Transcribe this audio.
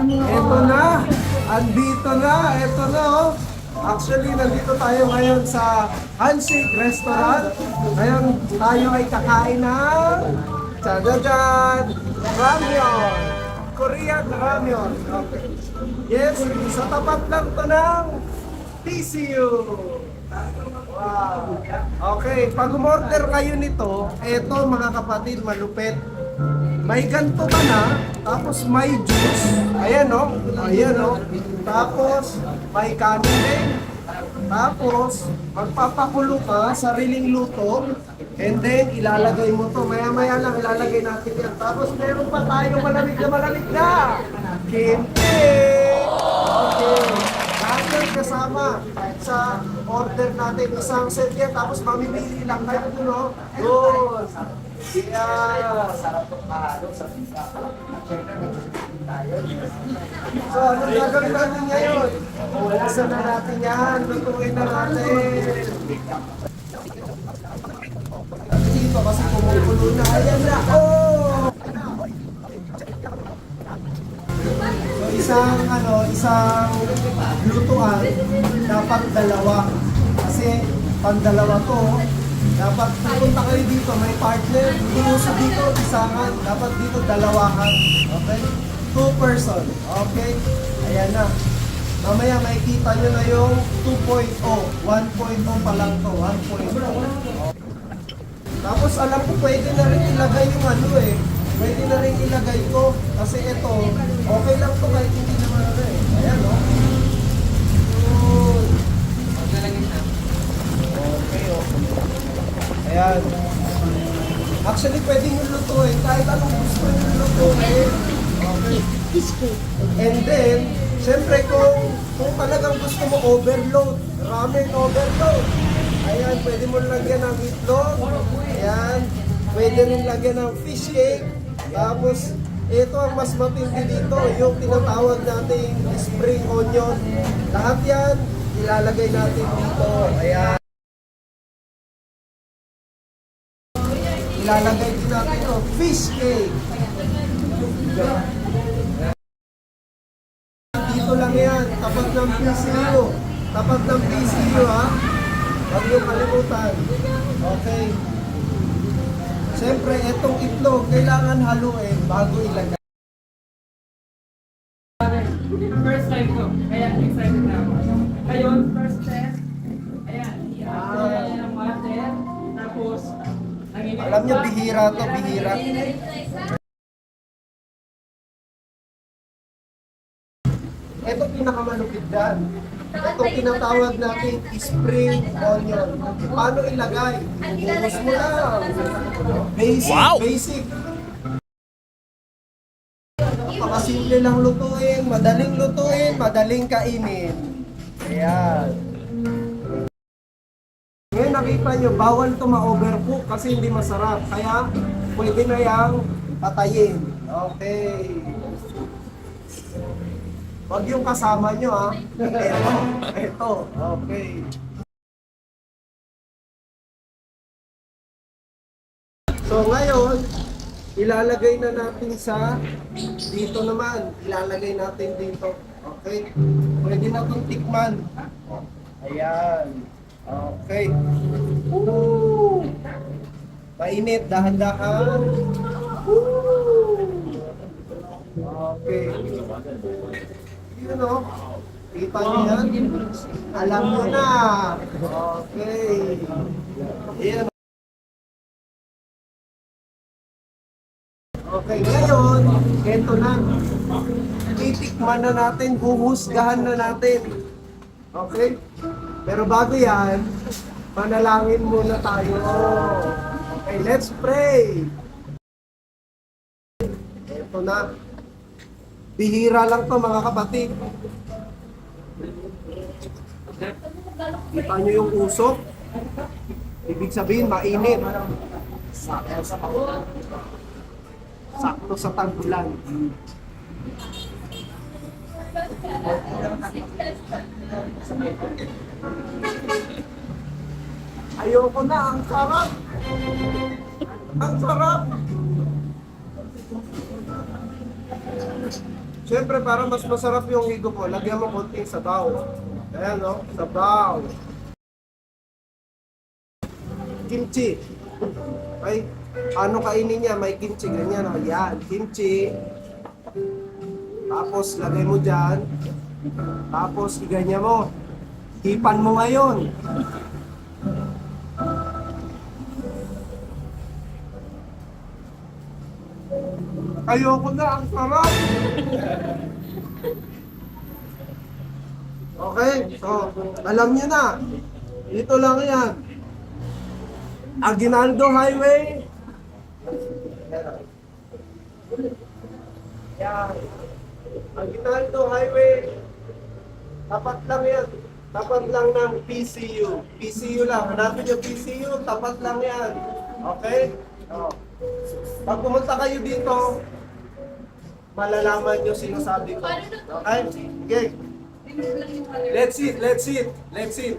Ito na. Andito na. Ito na, oh. Actually, nandito tayo ngayon sa Handshake Restaurant. Ngayon, tayo ay kakain ng Chadajan Ramyeon. Korean Ramyeon. Okay. Yes, sa tapat lang to ng TCU. Wow. Okay, pag umorder kayo nito, eto mga kapatid, malupit. May ganto ka na, tapos may juice. Ayan o, ayan o. Tapos, may kanin din. Tapos, magpapakulo ka, sariling luto. And then, ilalagay mo to. Maya-maya lang, ilalagay natin yan. Tapos, meron pa tayo malamig na. Kimchi! Okay. Lahat kasama sa order natin. Isang set yan. Tapos, mamimili lang kayo ito, no? Good. Yeah. So, anong gagawin natin ngayon? Uwasan na natin yan. Lutuin na natin. Dito kasi kumukulo na. Ayan na. Oh! So, isang lutuan, dapat dalawa. Kasi, pang-dalawa to, dapat pupunta kayo dito, may partner, inuso dito, isangan, dapat dito dalawahan. Okay? 2 person. Okay? Ayan na. Mamaya makikita nyo na yung 2.0. 1.0 pa lang to. 1.0. Tapos alam ko pwede na rin ilagay yung pwede na rin ilagay ko. Kasi ito, okay lang to kahit hindi naman Ayan o. Okay o. Ayan. Actually, pwede nyo lutuin. Kahit anong gusto nyo lutuin. Okay. And then, syempre kung talagang gusto mo overload, ramen overload. Ayan, pwede mo lagyan ng itlog. Ayan. Pwede rin lagyan ng fish cake. Tapos, ito ang mas matindi dito, yung tinatawag nating spring onion. Lahat yan, ilalagay natin dito. Ayan. Ilalagay din natin ito, fish cake. Dito lang yan, tapat ng PCU. Tapat ng PCU ha. Huwag niyo kalimutan. Okay. Siyempre, itong itlog, kailangan haluin bago ilagay. First time ko, kaya excited na ako. Ngayon, first test, ayan, i-apply ng water, tapos, Alam niyo, bihira to, bihira. Ito pinakamalupit dyan. Itong tinatawag natin spring onion. Paano ilagay? Buhos mo lang. Basic, basic. Napakasimple lang lutuin, madaling kainin. Ayan. Ngayon nakita nyo, bawal ito ma-overcook kasi hindi masarap. Kaya pwede na yang patayin. Okay. Wag yung kasama nyo ha. Ito. Okay. So ngayon, ilalagay na natin sa dito naman. Ilalagay natin dito. Okay. Pwede na itong tikman. Ayan. Okay. Woo! Mainit, dahan-dahan. Woo! Okay. Yun o. Kita niyo yan? Alam nyo na. Okay. Ayan. Okay, ngayon, eto na. Titikman na natin, huhusgahan na natin. Okay? Pero bago yan, manalangin muna tayo. Okay, let's pray. Ito na. Bihira lang to mga kapatid. Kita nyo yung usok. Ibig sabihin, mainit. Sakto sa tag-ulan. Ayoko na, ang sarap! Ang sarap! Siyempre, para mas masarap yung higop mo, lagyan mo konting sabaw. Ayan, no? Sabaw. Kimchi. Ay, paano kainin niya? May kimchi, ganyan. O, yan. Kimchi. Tapos, lagay mo dyan. Tapos, iganyan mo. Hipan mo ngayon. Ayoko na, ang sarap! Okay, so, alam niyo na. Dito lang yan. Aguinaldo Highway. Yan. Aguinaldo Highway. Tapat lang yan. Tapat lang ng PCU. PCU lang. Hanapin yung PCU, tapat lang yan. Okay? Oh. Pag pumunta kayo dito, malalaman nyo sinasabi ko. Okay? Sige. Let's eat, let's eat, let's eat.